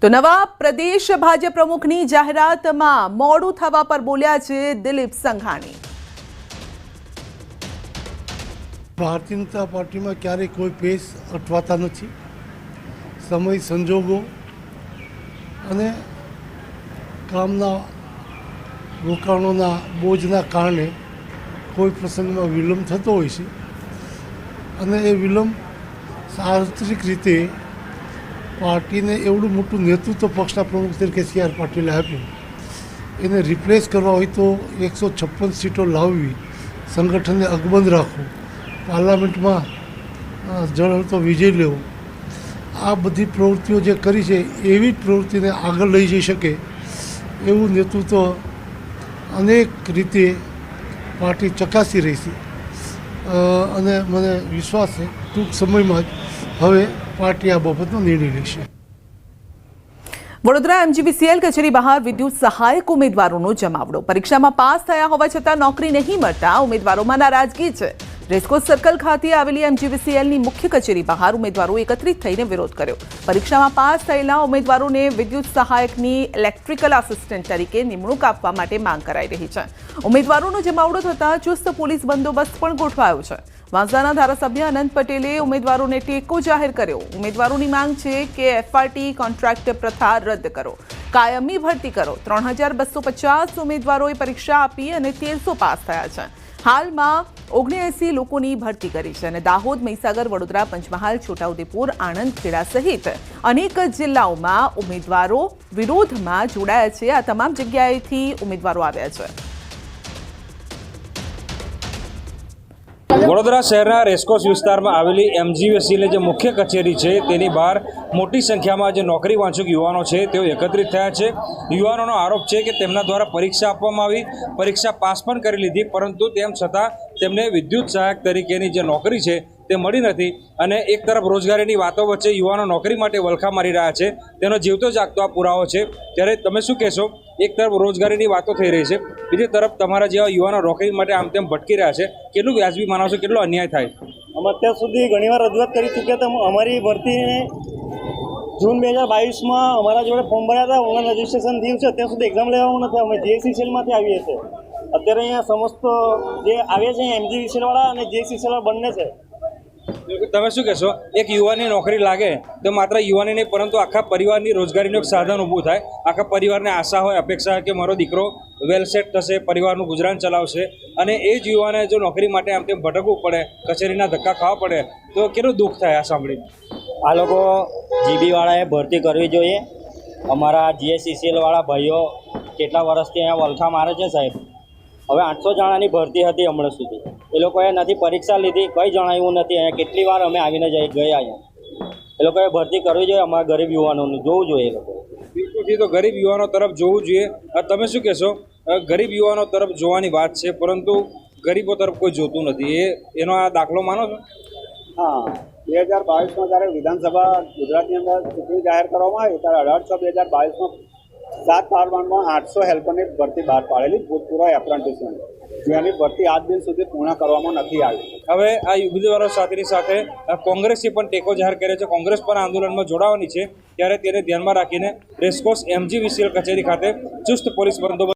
તો નવા પ્રદેશ ભાજપ પ્રમુખની જાહેરાતમાં મોડું થવા પર બોલ્યા છે દિલીપ સંઘાણી। ભારતીય જનતા પાર્ટીમાં ક્યારેય કોઈ પેશ અટવાતા નથી। સમય સંજોગો અને કામના રોકાણોના બોજના કારણે કોઈ પ્રસંગમાં વિલંબ થતો હોય છે અને એ વિલંબ સાર્વત્રિક રીતે પાર્ટીને એવડું મોટું નેતૃત્વ પક્ષના પ્રમુખ તરીકે સી.આર. પાટીલે આપ્યું, એને રિપ્લેસ કરવા હોય તો 156 સીટો લાવવી, સંગઠનને અકબંધ રાખવું, પાર્લામેન્ટમાં જળહળતો વિજય લેવો, આ બધી પ્રવૃત્તિઓ જે કરી છે એવી જ પ્રવૃત્તિને આગળ લઈ જઈ શકે એવું નેતૃત્વ અનેક રીતે પાર્ટી ચકાસી રહી છે અને મને વિશ્વાસ છે ટૂંક સમયમાં જ હવે પાર્ટી આ બાબતનો નિર્ણય લેશે। વડોદરા MGVCL કચેરી બહાર વિદ્યુત સહાયક ઉમેદવારોનો જમાવડો। પરીક્ષામાં પાસ થયા હોવા છતાં નોકરી નહીં મળતા ઉમેદવારોમાં નારાજગી છે। રેસકોર્સ સર્કલ ખાતે આવેલી MGVCLની મુખ્ય કચેરી બહાર ઉમેદવારો એકત્રિત થઈને વિરોધ કર્યો। પરીક્ષામાં પાસ થયેલા ઉમેદવારોને વિદ્યુત સહાયકની ઇલેક્ટ્રિકલ આસિસ્ટન્ટ તરીકે નિમણૂક આપવા માટે માંગ કરાઈ રહી છે। ઉમેદવારોનો જમાવડો થતાં ચુસ્ત પોલીસ બંદોબસ્ત પણ ગોઠવાયો છે। વાંસદાના ધારાસભ્ય અનંત પટેલે ઉમેદવારોને ટેકો જાહેર કર્યો। ઉમેદવારોની માંગ છે કે FRT કોન્ટ્રાક્ટ પ્રથા રદ કરો, કાયમી ભરતી કરો। 3250 ઉમેદવારોએ પરીક્ષા આપી અને 1300 પાસ થયા છે। હાલમાં 79 લોકોની ભરતી કરી છે અને દાહોદ, મહીસાગર, વડોદરા, પંચમહાલ, છોટાઉદેપુર, આણંદ, ખેડા સહિત અનેક જિલ્લાઓમાં ઉમેદવારો વિરોધમાં જોડાયા છે। આ તમામ જગ્યાએથી ઉમેદવારો આવ્યા છે। વડોદરા શહેરના રેસકોર્સ વિસ્તારમાં આવેલી MGVCL જે મુખ્ય કચેરી છે તેની બહાર મોટી સંખ્યામાં જે નોકરી વાંચુક યુવાનો છે તેઓ એકત્રિત થયા છે। યુવાનોનો આરોપ છે કે તેમના દ્વારા પરીક્ષા આપવામાં આવી, પરીક્ષા પાસ પણ કરી લીધી, પરંતુ તેમ છતાં તેમને વિદ્યુત સહાયક તરીકેની જે નોકરી છે તે મળી નથી અને એક તરફ રોજગારીની વાતો વચ્ચે યુવાનો નોકરી માટે વલખા મારી રહ્યા છે, તેનો જીવતો જાગતો આ પુરાવો છે। ત્યારે તમે શું કહેશો? એક તરફ રોજગારીની વાતો થઈ રહી છે, બીજી તરફ તમારા જેવા યુવાનો નોકરી માટે આમ તેમ ભટકી રહ્યા છે, કેટલું વ્યાજબી માનો છો, કેટલો અન્યાય થાય? અમે અત્યાર સુધી ઘણીવાર રજૂઆત કરી ચૂક્યા હતા। અમારી ભરતીને જૂન 2022માં અમારા જોડે ફોર્મ ભર્યા હતા, ઓનલાઈન રજિસ્ટ્રેશન થયું છે, અત્યાર સુધી એક્ઝામ લેવાનું નથી। અમે JCCLમાંથી આવીએ છીએ। અત્યારે અહીંયા સમસ્ત જે આવે છે MGVCLવાળા અને JCCL બંને છે। તમે શું કહેશો? એક યુવાનની નોકરી લાગે તો માત્ર યુવાની નહીં પરંતુ આખા પરિવારની રોજગારીનું એક સાધન ઊભું થાય। આખા પરિવારને આશા હોય, અપેક્ષા હોય કે મારો દીકરો વેલ સેટ થશે, પરિવારનું ગુજરાન ચલાવશે, અને એ જ યુવાને જો નોકરી માટે આમ તેમ ભટકવું પડે, કચેરીના ધક્કા ખાવા પડે તો કેટલું દુઃખ થાય આ સાંભળી? આ લોકો જીબીવાળાએ ભરતી કરવી જોઈએ। અમારા JCCLવાળા ભાઈઓ કેટલા વર્ષથી અહીંયા વલખા મારે છે સાહેબ। હવે 800 જણાની ભરતી હતી હમણાં સુધી, એ લોકોએ નથી પરીક્ષા લીધી, કંઈ જણાવ્યું નથી। અહીંયા કેટલી વાર અમે આવીને ગયા અહીંયા, એ લોકોએ ભરતી કરવી જોઈએ। અમારા ગરીબ યુવાનોનું જોવું જોઈએ એ લોકોએ। બિલકુલથી તો ગરીબ યુવાનો તરફ જોવું જોઈએ। તમે શું કહેશો? ગરીબ યુવાનો તરફ જોવાની વાત છે પરંતુ ગરીબો તરફ કોઈ જોતું નથી, એનો આ દાખલો માનો છો? હા, 2022માં જ્યારે વિધાનસભા ગુજરાતની અંદર ચૂંટણી જાહેર કરવામાં આવી ત્યારે 18/6/2022માં 7 પાર્ટમાં 800 હેલ્પરની ભરતી બહાર પાડેલી ભૂતપૂર્વ એપ્રેન્ટિસની, જેની ભરતી આજ દિન સુધી પૂર્ણ કરવામાં નથી આવી। હવે આ ઉમેદવારો સાથેની સાથે કોંગ્રેસે પણ ટેકો જાહેર કર્યો છે। કોંગ્રેસ પણ આંદોલનમાં જોડાવાની છે, ત્યારે તેને ધ્યાનમાં રાખીને રેસકોર્સ MGVCL કચેરી ખાતે ચુસ્ત પોલીસ બંદોબસ્ત